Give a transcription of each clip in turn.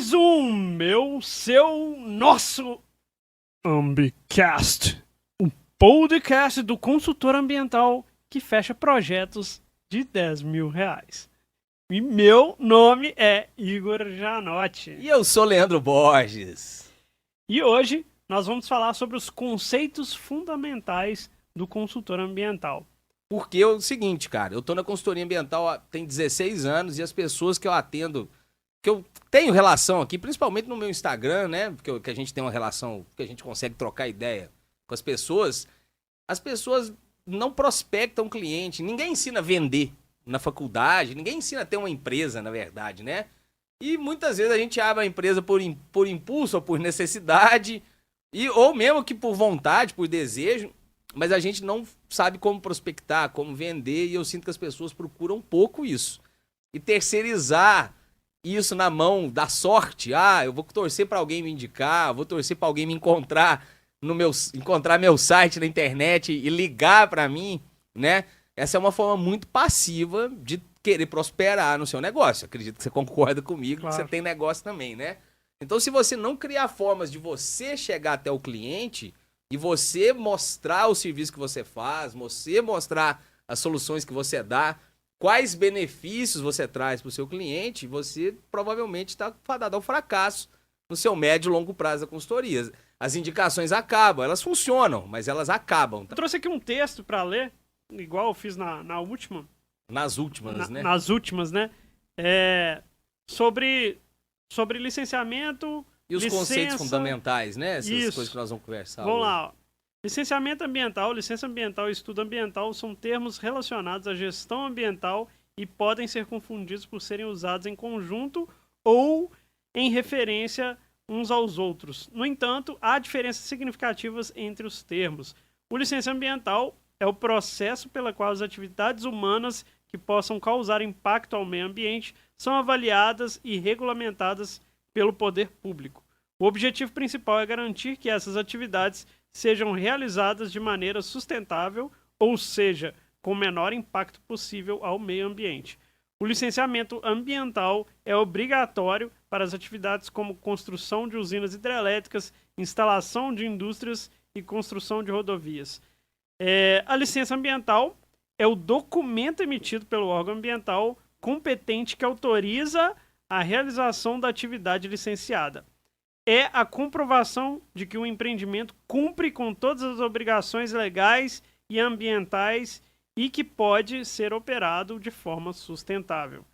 mais um nosso Ambicast, um podcast do consultor ambiental que fecha projetos de R$10.000. E meu nome é Igor Janotti. E eu sou Leandro Borges. E hoje nós vamos falar sobre os conceitos fundamentais do consultor ambiental. Porque é o seguinte, cara, eu tô na consultoria ambiental tem 16 anos e as pessoas que eu atendo, que eu tenho relação aqui, principalmente no meu Instagram, né? Porque que a gente tem uma relação, que a gente consegue trocar ideia com as pessoas não prospectam cliente, ninguém ensina a vender na faculdade, ninguém ensina a ter uma empresa, na verdade, né? E muitas vezes a gente abre a empresa por impulso ou por necessidade, ou mesmo que por vontade, por desejo, mas a gente não sabe como prospectar, como vender, e eu sinto que as pessoas procuram um pouco isso. E terceirizar isso na mão da sorte, eu vou torcer para alguém me indicar, vou torcer para alguém me encontrar encontrar meu site na internet e ligar para mim, né? Essa é uma forma muito passiva de querer prosperar no seu negócio. Acredito que você concorda comigo, claro. Que você tem negócio também, né? Então, se você não criar formas de você chegar até o cliente e você mostrar o serviço que você faz, você mostrar as soluções que você dá, quais benefícios você traz para o seu cliente, você provavelmente está fadado ao fracasso no seu médio e longo prazo da consultoria. As indicações acabam, elas funcionam, mas elas acabam. Tá? Eu trouxe aqui um texto para ler, igual eu fiz na última. Nas últimas, né? Nas últimas, né? Sobre licenciamento... E os conceitos fundamentais, né? Essas coisas que nós vamos conversar. Vamos lá, ó. Licenciamento ambiental, licença ambiental e estudo ambiental são termos relacionados à gestão ambiental e podem ser confundidos por serem usados em conjunto ou em referência uns aos outros. No entanto, há diferenças significativas entre os termos. O licença ambiental é o processo pelo qual as atividades humanas que possam causar impacto ao meio ambiente são avaliadas e regulamentadas pelo poder público. O objetivo principal é garantir que essas atividades sejam realizadas de maneira sustentável, ou seja, com o menor impacto possível ao meio ambiente. O licenciamento ambiental é obrigatório para as atividades como construção de usinas hidrelétricas, instalação de indústrias e construção de rodovias. A licença ambiental é o documento emitido pelo órgão ambiental competente que autoriza a realização da atividade licenciada. É a comprovação de que o empreendimento cumpre com todas as obrigações legais e ambientais e que pode ser operado de forma sustentável.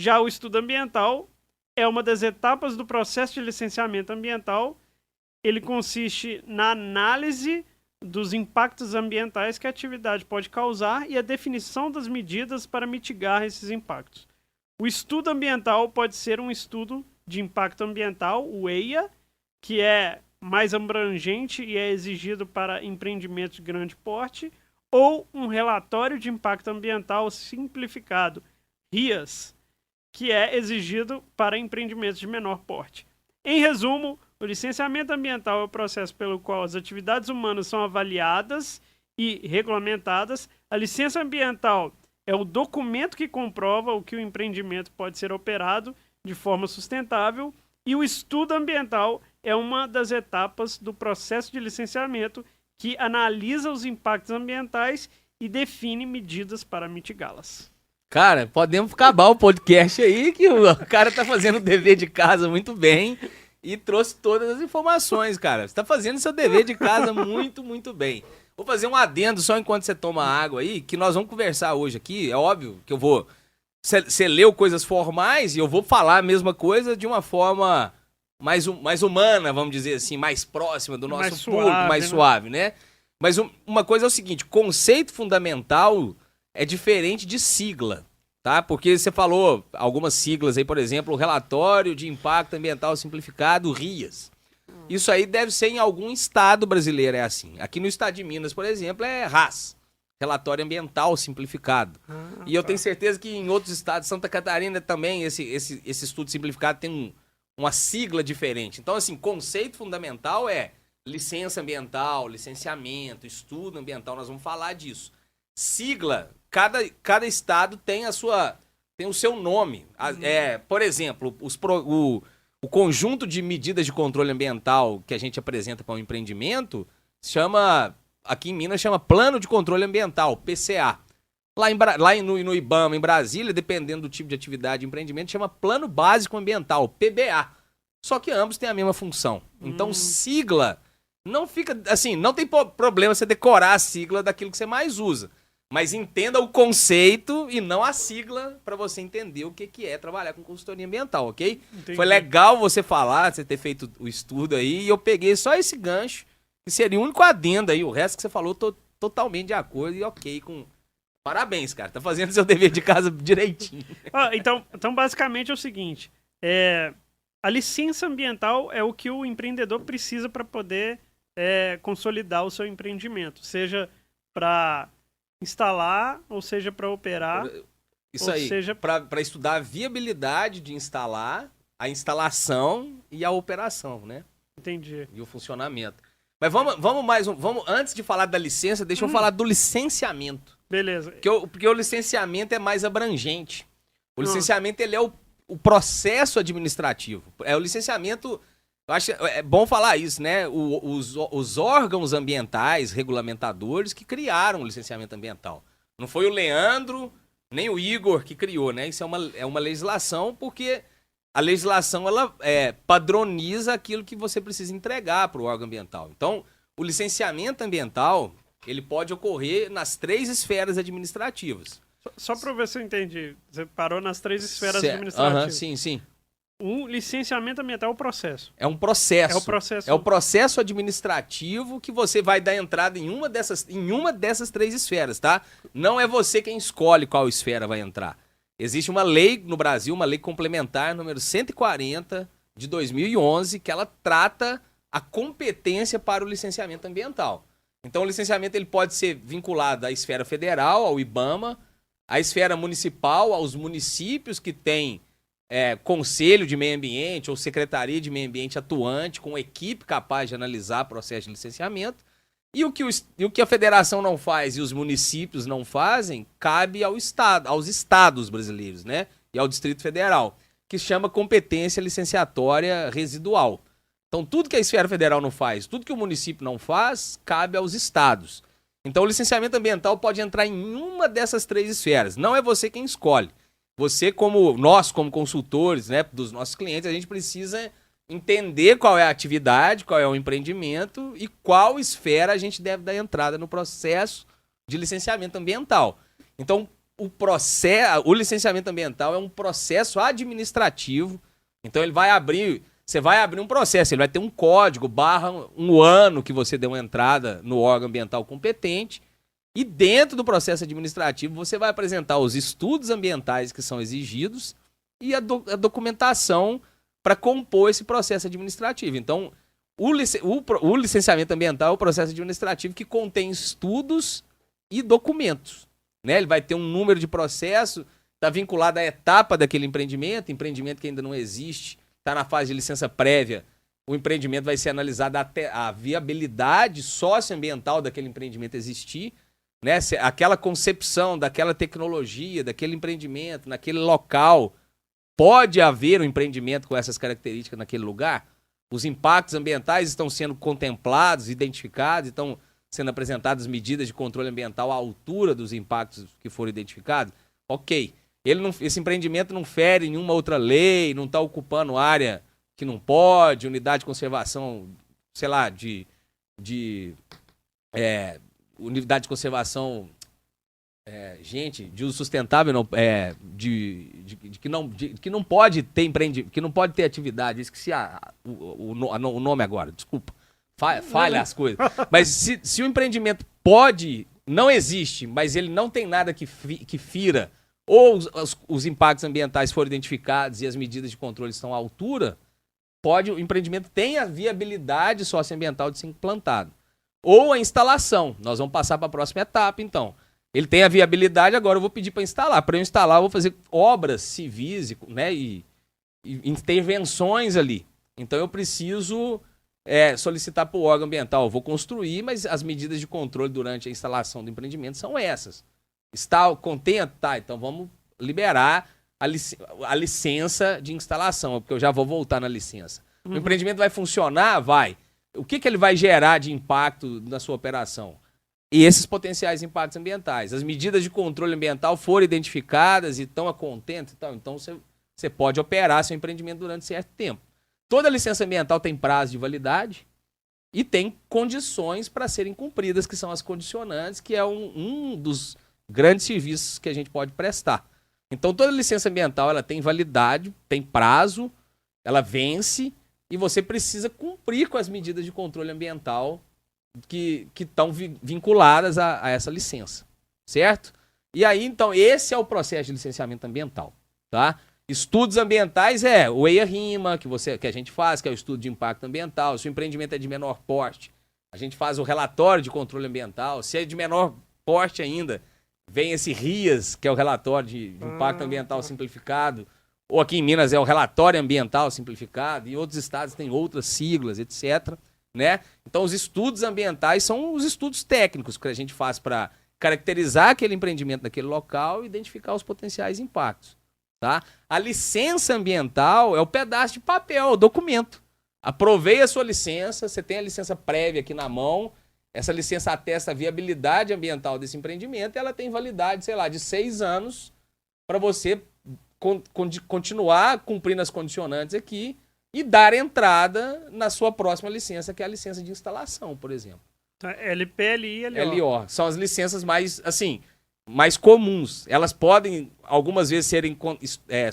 Já o estudo ambiental é uma das etapas do processo de licenciamento ambiental. Ele consiste na análise dos impactos ambientais que a atividade pode causar e a definição das medidas para mitigar esses impactos. O estudo ambiental pode ser um estudo de impacto ambiental, o EIA, que é mais abrangente e é exigido para empreendimentos de grande porte, ou um relatório de impacto ambiental simplificado, RIAS, que é exigido para empreendimentos de menor porte. Em resumo, o licenciamento ambiental é o processo pelo qual as atividades humanas são avaliadas e regulamentadas. A licença ambiental é o documento que comprova o que o empreendimento pode ser operado de forma sustentável, e o estudo ambiental é uma das etapas do processo de licenciamento que analisa os impactos ambientais e define medidas para mitigá-las. Cara, podemos acabar o podcast aí, que o cara tá fazendo o dever de casa muito bem e trouxe todas as informações, cara. Você tá fazendo seu dever de casa muito, muito bem. Vou fazer um adendo só enquanto você toma água aí, que nós vamos conversar hoje aqui. É óbvio que eu vou... Você leu coisas formais e eu vou falar a mesma coisa de uma forma mais humana, vamos dizer assim, mais próxima do nosso público, mais suave, né? Mas uma coisa é o seguinte, conceito fundamental é diferente de sigla, tá? Porque você falou algumas siglas aí, por exemplo, o Relatório de Impacto Ambiental Simplificado, RIAS. Isso aí deve ser em algum estado brasileiro, é assim. Aqui no estado de Minas, por exemplo, é RAS. Relatório Ambiental Simplificado. E eu tenho certeza que em outros estados, Santa Catarina também, esse estudo simplificado tem uma sigla diferente. Então, assim, conceito fundamental é licença ambiental, licenciamento, estudo ambiental, nós vamos falar disso. Sigla, cada estado tem o seu nome. Por exemplo, o conjunto de medidas de controle ambiental que a gente apresenta para um empreendimento chama, aqui em Minas, chama Plano de Controle Ambiental, PCA. No IBAMA, em Brasília, dependendo do tipo de atividade de empreendimento, chama Plano Básico Ambiental, PBA. Só que ambos têm a mesma função. Então, sigla não fica, assim, não tem problema você decorar a sigla daquilo que você mais usa. Mas entenda o conceito e não a sigla para você entender o que é trabalhar com consultoria ambiental, ok? Entendi. Foi legal você falar, você ter feito o estudo aí, e eu peguei só esse gancho, que seria o único adendo aí. O resto que você falou, tô totalmente de acordo e ok com... Parabéns, cara. Tá fazendo seu dever de casa direitinho. Então, basicamente é o seguinte. A licença ambiental é o que o empreendedor precisa para poder consolidar o seu empreendimento. Seja para instalar, ou seja para operar. Isso aí, para estudar a viabilidade de instalar, a instalação e a operação, né? Entendi. E o funcionamento. Mas vamos antes de falar da licença, deixa eu falar do licenciamento. Beleza. Porque o licenciamento é mais abrangente. O licenciamento, ele é o processo administrativo. O licenciamento, eu acho é bom falar isso, né? Os órgãos ambientais, regulamentadores, que criaram o licenciamento ambiental. Não foi o Leandro, nem o Igor que criou, né? Isso é uma legislação, porque a legislação, ela padroniza aquilo que você precisa entregar para o órgão ambiental. Então, o licenciamento ambiental, ele pode ocorrer nas 3 esferas administrativas. Só para ver se eu entendi. Você parou nas 3 esferas administrativas. Sim. O licenciamento ambiental é o processo. É um processo. É o processo. É o processo administrativo que você vai dar entrada em uma dessas 3 esferas, tá? Não é você quem escolhe qual esfera vai entrar. Existe uma lei no Brasil, uma lei complementar, número 140, de 2011, que ela trata a competência para o licenciamento ambiental. Então, o licenciamento ele pode ser vinculado à esfera federal, ao IBAMA, à esfera municipal, aos municípios que têm conselho de meio ambiente ou secretaria de meio ambiente atuante, com equipe capaz de analisar o processo de licenciamento. E o que a federação não faz e os municípios não fazem, cabe aos estados brasileiros, né? E ao Distrito Federal, que chama competência licenciatória residual. Então, tudo que a esfera federal não faz, tudo que o município não faz, cabe aos estados. Então, o licenciamento ambiental pode entrar em uma dessas 3 esferas. Não é você quem escolhe. Você, como consultores, né, dos nossos clientes, a gente precisa entender qual é a atividade, qual é o empreendimento e qual esfera a gente deve dar entrada no processo de licenciamento ambiental. Então, o licenciamento ambiental é um processo administrativo. Então, você vai abrir um processo, ele vai ter um código, um ano que você deu uma entrada no órgão ambiental competente. E dentro do processo administrativo, você vai apresentar os estudos ambientais que são exigidos e a documentação para compor esse processo administrativo. Então, o licenciamento ambiental é o processo administrativo que contém estudos e documentos, né? Ele vai ter um número de processo, está vinculado à etapa daquele empreendimento que ainda não existe, está na fase de licença prévia. O empreendimento vai ser analisado até a viabilidade socioambiental daquele empreendimento existir, né? Aquela concepção daquela tecnologia, daquele empreendimento, naquele local, pode haver um empreendimento com essas características naquele lugar? Os impactos ambientais estão sendo contemplados, identificados, estão sendo apresentadas medidas de controle ambiental à altura dos impactos que foram identificados? Ok. Esse empreendimento não fere nenhuma outra lei, não está ocupando área que não pode, unidade de conservação, sei lá, unidade de conservação, de uso sustentável, não, que não pode ter que não pode ter atividade. Esqueci o nome agora, desculpa. Falha as coisas. Mas se o empreendimento não existe, mas ele não tem nada que fira, ou os impactos ambientais foram identificados e as medidas de controle estão à altura, o empreendimento tem a viabilidade socioambiental de ser implantado. Ou a instalação. Nós vamos passar para a próxima etapa, então. Ele tem a viabilidade, agora eu vou pedir para instalar. Para eu instalar, eu vou fazer obras civis, né, e intervenções ali. Então eu preciso solicitar para o órgão ambiental. Eu vou construir, mas as medidas de controle durante a instalação do empreendimento são essas. Está contente? Tá, então vamos liberar a licença de instalação, porque eu já vou voltar na licença. O empreendimento vai funcionar? Vai. O que ele vai gerar de impacto na sua operação? E esses potenciais impactos ambientais. As medidas de controle ambiental foram identificadas e estão a contento, então você pode operar seu empreendimento durante certo tempo. Toda licença ambiental tem prazo de validade e tem condições para serem cumpridas, que são as condicionantes, que é um dos grandes serviços que a gente pode prestar. Então, toda licença ambiental ela tem validade, tem prazo, ela vence e você precisa cumprir com as medidas de controle ambiental que estão vinculadas a essa licença, certo? E aí, então, esse é o processo de licenciamento ambiental, tá? Estudos ambientais é o EIA-RIMA, que a gente faz, que é o estudo de impacto ambiental. Se o empreendimento é de menor porte, a gente faz o relatório de controle ambiental. Se é de menor porte ainda, vem esse RIAS, que é o relatório de impacto ambiental simplificado. Ou aqui em Minas é o relatório ambiental simplificado. E outros estados têm outras siglas, etc., né? Então, os estudos ambientais são os estudos técnicos que a gente faz para caracterizar aquele empreendimento daquele local e identificar os potenciais impactos. Tá? A licença ambiental é o pedaço de papel, o documento. Aprovei a sua licença, você tem a licença prévia aqui na mão, essa licença atesta a viabilidade ambiental desse empreendimento e ela tem validade, sei lá, de 6 anos para você continuar cumprindo as condicionantes aqui e dar entrada na sua próxima licença, que é a licença de instalação, por exemplo. LP, LI, LO. LO. São as licenças mais comuns. Elas podem, algumas vezes, serem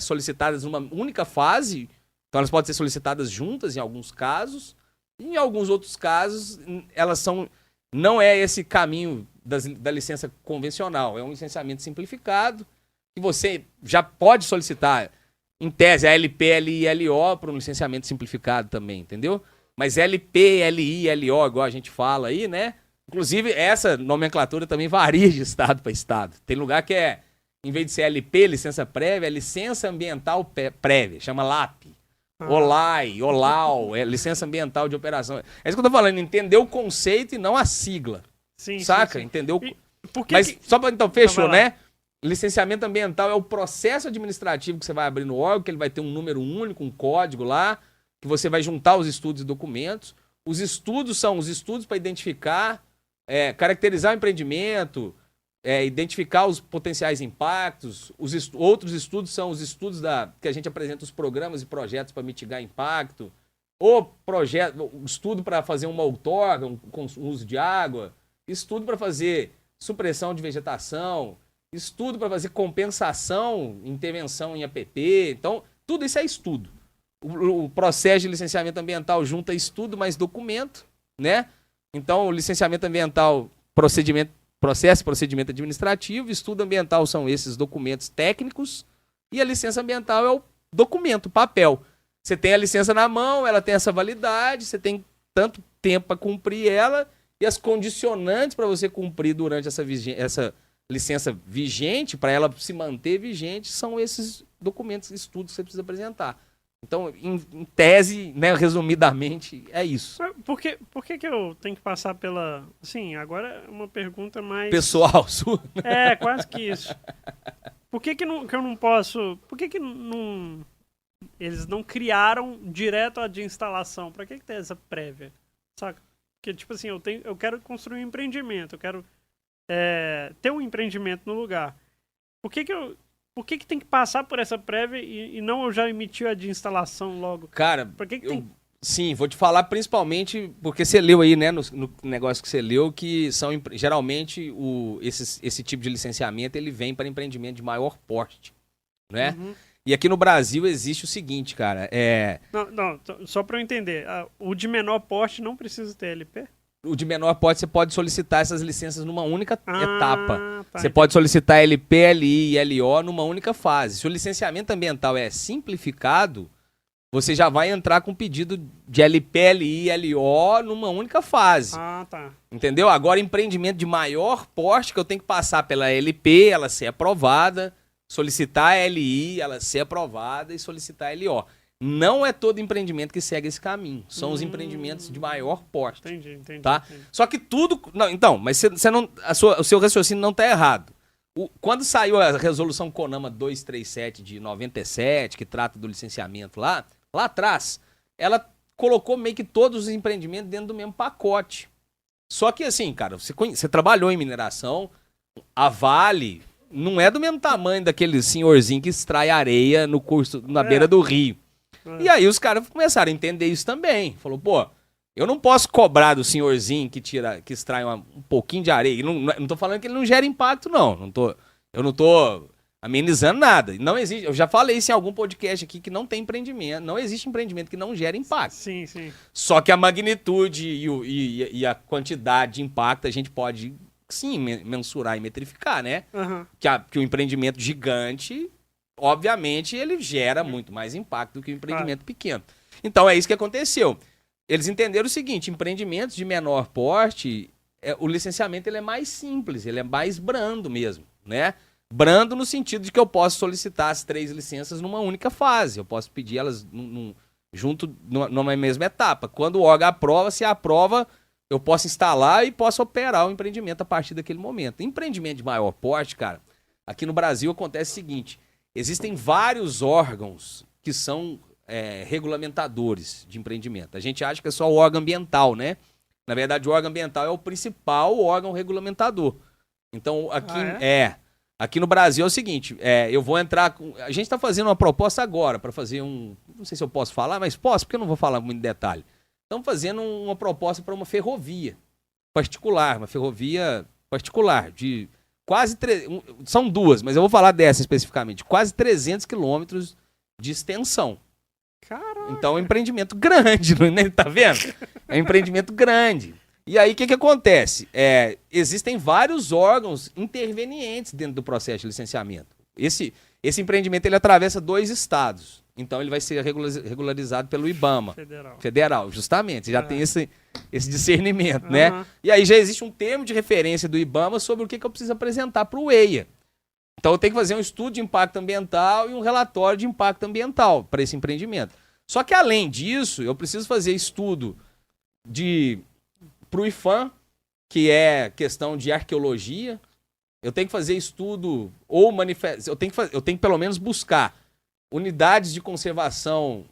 solicitadas numa única fase, então elas podem ser solicitadas juntas em alguns casos, e em alguns outros casos, não é esse caminho da licença convencional, é um licenciamento simplificado, que você já pode solicitar, em tese, a LP, LI e LO para um licenciamento simplificado também, entendeu? Mas LP, LI e LO, igual a gente fala aí, né? Inclusive, essa nomenclatura também varia de estado para estado. Tem lugar que em vez de ser LP, licença prévia, é licença ambiental prévia, chama LAP. OLAI, OLAU, é licença ambiental de operação. É isso que eu tô falando, entender o conceito e não a sigla. Sim, saca? Sim. Entendeu? Mas só para então, fechou, né? Licenciamento ambiental é o processo administrativo que você vai abrir no órgão, que ele vai ter um número único, um código lá, que você vai juntar os estudos e documentos. Os estudos são os estudos para identificar, caracterizar o empreendimento, identificar os potenciais impactos. Outros estudos são os estudos que a gente apresenta os programas e projetos para mitigar impacto. Ou estudo para fazer uma outorga, com uso de água. Estudo para fazer supressão de vegetação. Estudo para fazer compensação, intervenção em APP. Então, tudo isso é estudo. O processo de licenciamento ambiental junta estudo mais documento, né? Então, o licenciamento ambiental, processo e procedimento administrativo, estudo ambiental são esses documentos técnicos e a licença ambiental é o documento, o papel. Você tem a licença na mão, ela tem essa validade, você tem tanto tempo para cumprir ela e as condicionantes para você cumprir durante essa licença vigente, para ela se manter vigente, são esses documentos, estudos que você precisa apresentar. Então, em tese, né, resumidamente, é isso. Por que eu tenho que passar pela... Assim, agora é uma pergunta mais... Pessoal, sua? É, quase que isso. Por que eu não posso... Por que eles não criaram direto a de instalação? Pra que tem essa prévia? Saca? Porque, tipo assim, eu quero construir um empreendimento, eu quero ter um empreendimento no lugar. Por que tem que passar por essa prévia e não eu já emitir a de instalação logo? Cara, tem... sim, vou te falar principalmente porque você leu aí, né, no negócio que você leu, que são geralmente esse tipo de licenciamento ele vem para empreendimento de maior porte, né? Uhum. E aqui no Brasil existe o seguinte, cara, Não, só para eu entender, o de menor porte não precisa ter LP? O de menor porte, você pode solicitar essas licenças numa única etapa. Tá, você pode solicitar LP, LI e LO numa única fase. Se o licenciamento ambiental é simplificado, você já vai entrar com pedido de LP, LI e LO numa única fase. Tá. Entendeu? Agora, empreendimento de maior porte, que eu tenho que passar pela LP, ela ser aprovada, solicitar a LI, ela ser aprovada e solicitar a LO. Não é todo empreendimento que segue esse caminho. São os empreendimentos de maior porte. Entendi. Tá? Só que tudo... Não, então, mas você não, o seu raciocínio não está errado. Quando saiu a resolução CONAMA 237 de 97, que trata do licenciamento lá atrás, ela colocou meio que todos os empreendimentos dentro do mesmo pacote. Só que assim, cara, você trabalhou em mineração, a Vale não é do mesmo tamanho daquele senhorzinho que extrai areia no curso, na beira do rio. E aí os caras começaram a entender isso também. Falou, pô, eu não posso cobrar do senhorzinho que extrai um pouquinho de areia. Não tô falando que ele não gera impacto, não. Eu não tô amenizando nada. Não existe. Eu já falei isso em algum podcast aqui que não tem empreendimento. Não existe empreendimento que não gera impacto. Sim, sim. Só que a magnitude e a quantidade de impacto a gente pode, sim, mensurar e metrificar, né? Uhum. Que o empreendimento gigante, obviamente, ele gera muito mais impacto do que o empreendimento pequeno. Então é isso que aconteceu. Eles entenderam o seguinte, empreendimentos de menor porte, o licenciamento ele é mais simples, ele é mais brando mesmo, né? Brando no sentido de que eu posso solicitar as 3 licenças numa única fase, eu posso pedir elas junto numa mesma etapa. Quando o órgão aprova, se aprova, eu posso instalar e posso operar o empreendimento a partir daquele momento. Empreendimento de maior porte, cara, aqui no Brasil acontece o seguinte, existem vários órgãos que são regulamentadores de empreendimento. A gente acha que é só o órgão ambiental, né? Na verdade, o órgão ambiental é o principal órgão regulamentador. Então, aqui no Brasil é o seguinte, eu vou entrar... A gente está fazendo uma proposta agora para fazer não sei se eu posso falar, mas posso, porque eu não vou falar muito em detalhe. Estamos fazendo uma proposta para uma ferrovia particular, de quase... São 2, mas eu vou falar dessa especificamente. Quase 300 quilômetros de extensão. Caraca. Então é um empreendimento grande, né? Tá vendo? É um empreendimento grande. E aí o que acontece? Existem vários órgãos intervenientes dentro do processo de licenciamento. Esse empreendimento ele atravessa 2 estados. Então ele vai ser regularizado pelo IBAMA. Federal, justamente. Já tem esse discernimento, né? E aí já existe um termo de referência do IBAMA sobre o que eu preciso apresentar para o EIA. Então eu tenho que fazer um estudo de impacto ambiental e um relatório de impacto ambiental para esse empreendimento. Só que além disso, eu preciso fazer estudo para o IFAM, que é questão de arqueologia. Eu tenho que fazer estudo ou eu tenho que pelo menos buscar unidades de conservação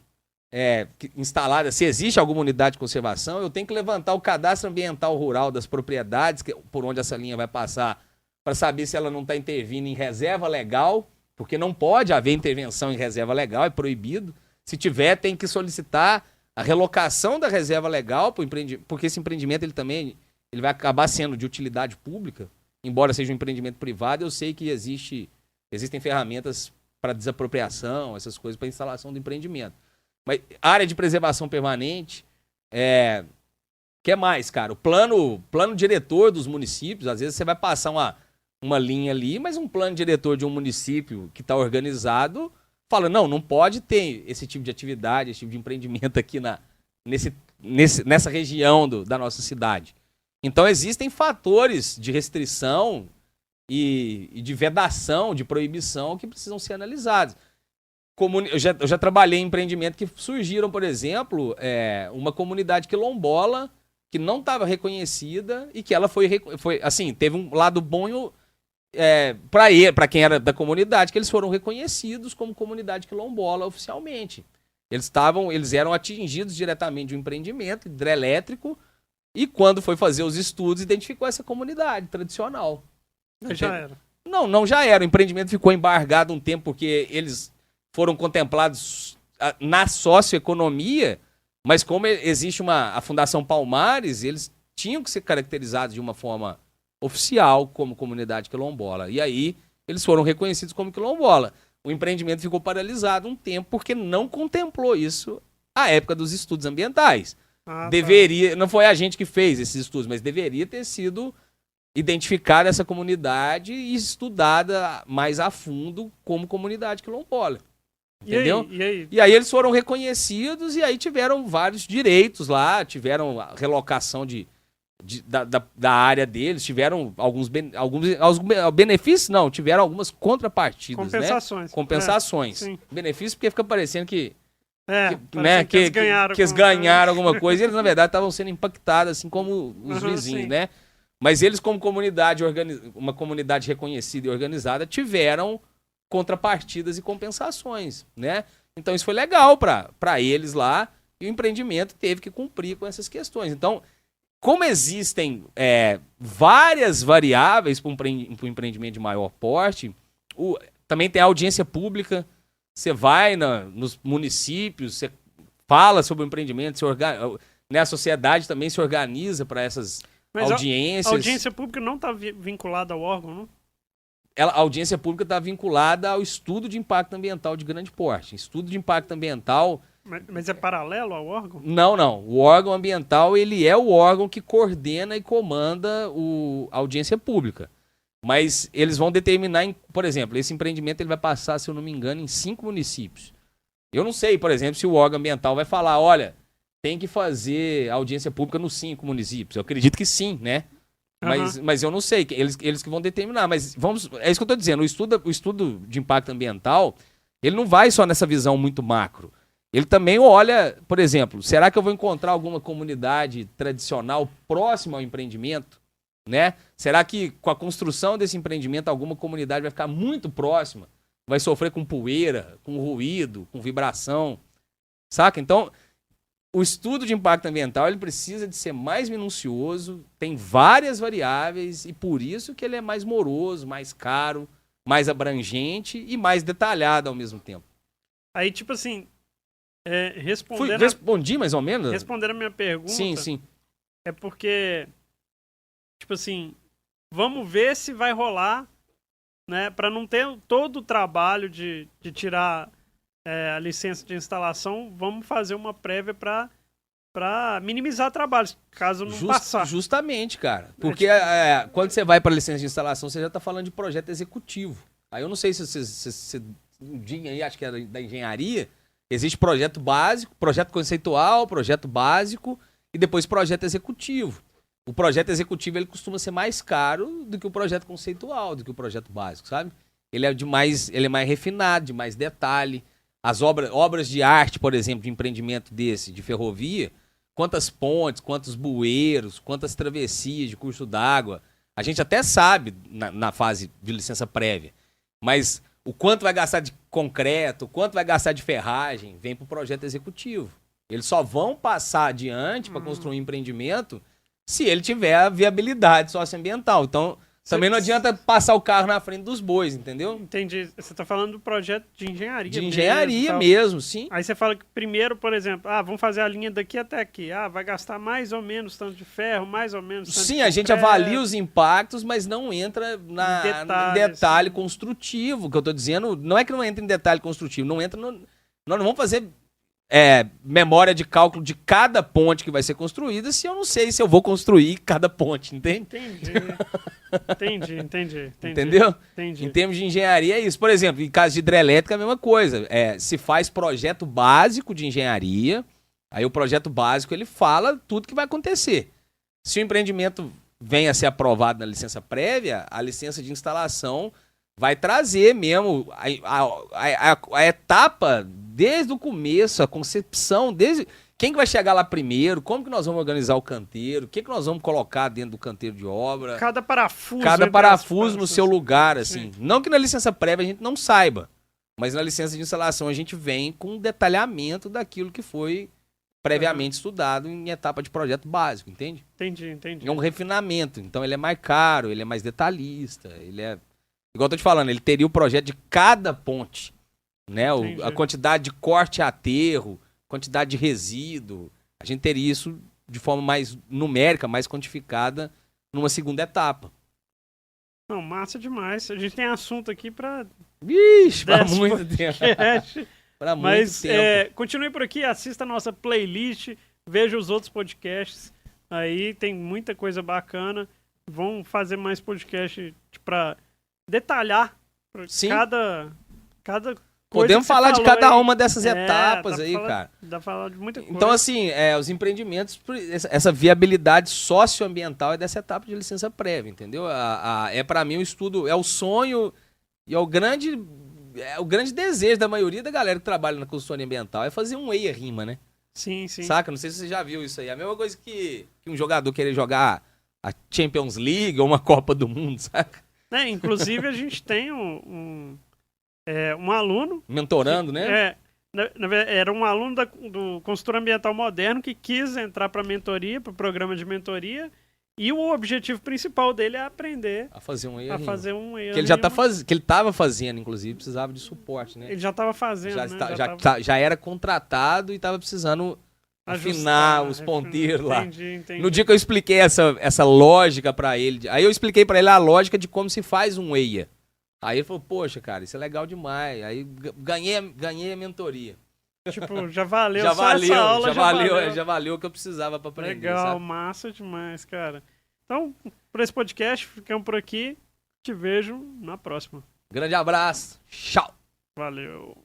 instaladas. Se existe alguma unidade de conservação, eu tenho que levantar o cadastro ambiental rural das propriedades por onde essa linha vai passar, para saber se ela não está intervindo em reserva legal, porque não pode haver intervenção em reserva legal, é proibido. Se tiver, tem que solicitar a relocação da reserva legal, porque esse empreendimento ele vai acabar sendo de utilidade pública, embora seja um empreendimento privado. Eu sei que existem ferramentas para desapropriação, essas coisas, para instalação do empreendimento. Mas área de preservação permanente, que mais, cara? O plano diretor dos municípios, às vezes você vai passar uma linha ali, mas um plano diretor de um município que está organizado fala, não pode ter esse tipo de atividade, esse tipo de empreendimento aqui nessa região da nossa cidade. Então existem fatores de restrição e de vedação, de proibição que precisam ser analisados. Eu já trabalhei em empreendimento que surgiram, por exemplo, uma comunidade quilombola que não estava reconhecida e que ela foi assim, teve um lado bom para quem era da comunidade, que eles foram reconhecidos como comunidade quilombola oficialmente. Eles eram atingidos diretamente de um empreendimento hidrelétrico e quando foi fazer os estudos, identificou essa comunidade tradicional. Já era. Não já era. O empreendimento ficou embargado um tempo porque eles foram contemplados na socioeconomia, mas como existe a Fundação Palmares, eles tinham que ser caracterizados de uma forma oficial como comunidade quilombola. E aí eles foram reconhecidos como quilombola. O empreendimento ficou paralisado um tempo porque não contemplou isso à época dos estudos ambientais. Deveria, não foi a gente que fez esses estudos, mas deveria ter sido identificada essa comunidade e estudada mais a fundo como comunidade quilombola. Entendeu? E aí eles foram reconhecidos e aí tiveram vários direitos lá, tiveram a relocação da área deles, tiveram alguns benefícios, não, tiveram algumas contrapartidas, compensações. Benefícios porque fica parecendo que eles ganharam alguma coisa e eles, na verdade, estavam sendo impactados, assim como os vizinhos, né? Mas eles, como comunidade, uma comunidade reconhecida e organizada, tiveram contrapartidas e compensações, né? Então isso foi legal para eles lá e o empreendimento teve que cumprir com essas questões. Então, como existem várias variáveis para um empreendimento de maior porte, também tem a audiência pública, você vai nos municípios, você fala sobre o empreendimento, né, a sociedade também se organiza para essas audiências. A audiência pública não está vinculada ao órgão, não? A audiência pública está vinculada ao estudo de impacto ambiental de grande porte. Estudo de impacto ambiental... Mas é paralelo ao órgão? Não. O órgão ambiental, ele é o órgão que coordena e comanda a audiência pública. Mas eles vão determinar, por exemplo, esse empreendimento ele vai passar, se eu não me engano, em 5 municípios. Eu não sei, por exemplo, se o órgão ambiental vai falar, olha, tem que fazer audiência pública nos 5 municípios. Eu acredito que sim, né? Mas eu não sei, eles que vão determinar. Mas é isso que eu estou dizendo, o estudo de impacto ambiental, ele não vai só nessa visão muito macro. Ele também olha, por exemplo, será que eu vou encontrar alguma comunidade tradicional próxima ao empreendimento? Né? Será que com a construção desse empreendimento alguma comunidade vai ficar muito próxima? Vai sofrer com poeira, com ruído, com vibração? Saca? Então, o estudo de impacto ambiental ele precisa de ser mais minucioso, tem várias variáveis e por isso que ele é mais moroso, mais caro, mais abrangente e mais detalhado ao mesmo tempo. Aí, tipo assim, respondi mais ou menos? Respondendo a minha pergunta. Sim. É porque, tipo assim, vamos ver se vai rolar, né? Para não ter todo o trabalho de tirar a licença de instalação, vamos fazer uma prévia para minimizar trabalhos, caso não passar. Justamente, cara. Porque quando você vai para licença de instalação, você já está falando de projeto executivo. Aí eu não sei se você acho que é da engenharia, existe projeto básico, projeto conceitual, projeto básico e depois projeto executivo. O projeto executivo ele costuma ser mais caro do que o projeto conceitual, do que o projeto básico, sabe? Ele é mais refinado, de mais detalhe. As obras de arte, por exemplo, de empreendimento desse, de ferrovia, quantas pontes, quantos bueiros, quantas travessias de curso d'água, a gente até sabe na fase de licença prévia, mas o quanto vai gastar de concreto, o quanto vai gastar de ferragem, vem para o projeto executivo. Eles só vão passar adiante para construir um empreendimento se ele tiver a viabilidade socioambiental. Então, também não adianta passar o carro na frente dos bois, entendeu? Entendi. Você está falando do projeto de engenharia. De engenharia mesmo, sim. Aí você fala que primeiro, por exemplo, vamos fazer a linha daqui até aqui. Vai gastar mais ou menos tanto de ferro, mais ou menos tanto Sim, a gente avalia os impactos, mas não entra em detalhe construtivo. O que eu estou dizendo, não é que não entra em detalhe construtivo, não entra nós não vamos fazer memória de cálculo de cada ponte que vai ser construída se eu não sei se eu vou construir cada ponte, entende? Entendi. Entendeu? Entendi. Em termos de engenharia é isso. Por exemplo, em caso de hidrelétrica é a mesma coisa. Se faz projeto básico de engenharia, aí o projeto básico ele fala tudo que vai acontecer. Se o empreendimento vem a ser aprovado na licença prévia, a licença de instalação vai trazer mesmo a etapa desde o começo, a concepção, desde quem que vai chegar lá primeiro, como que nós vamos organizar o canteiro, o que nós vamos colocar dentro do canteiro de obra. Cada parafuso. Cada parafuso no seu lugar, assim. Sim. Não que na licença prévia a gente não saiba, mas na licença de instalação a gente vem com um detalhamento daquilo que foi previamente estudado em etapa de projeto básico, entende? Entendi. É um refinamento, então ele é mais caro, ele é mais detalhista, ele é... Igual eu tô te falando, ele teria o projeto de cada ponte, né? A quantidade de corte a aterro, quantidade de resíduo. A gente teria isso de forma mais numérica, mais quantificada numa segunda etapa. Não, massa demais. A gente tem assunto aqui para... Vixe, para muito tempo. Para muito tempo. Continue por aqui, assista a nossa playlist, veja os outros podcasts. Aí tem muita coisa bacana. Vamos fazer mais podcast para detalhar cada coisa. Podemos falar de cada uma dessas etapas aí, cara. Dá pra falar de muita coisa. Então, assim, os empreendimentos, essa viabilidade socioambiental é dessa etapa de licença prévia, entendeu? Para mim, o estudo é o sonho e é o grande desejo da maioria da galera que trabalha na consultoria ambiental é fazer um EIA-RIMA, né? Sim. Saca? Não sei se você já viu isso aí. É a mesma coisa que um jogador querer jogar a Champions League ou uma Copa do Mundo, saca? Inclusive, a gente tem um aluno... Mentorando, né? Era um aluno do consultor ambiental moderno que quis entrar para mentoria, para o programa de mentoria, e o objetivo principal dele é aprender a fazer um erro. A fazer um erro. Que ele que ele estava fazendo, inclusive, precisava de suporte, né? Ele já estava fazendo, já era contratado e estava precisando afinar os ponteiros lá. Entendi. No dia que eu expliquei essa lógica para ele, aí eu expliquei para ele a lógica de como se faz um EIA. Aí ele falou, poxa, cara, isso é legal demais. Aí ganhei a mentoria. Tipo, já valeu já só valeu, essa aula, já valeu o que eu precisava para aprender. Legal, sabe? Massa demais, cara. Então, por esse podcast, ficamos por aqui. Te vejo na próxima. Grande abraço. Tchau. Valeu.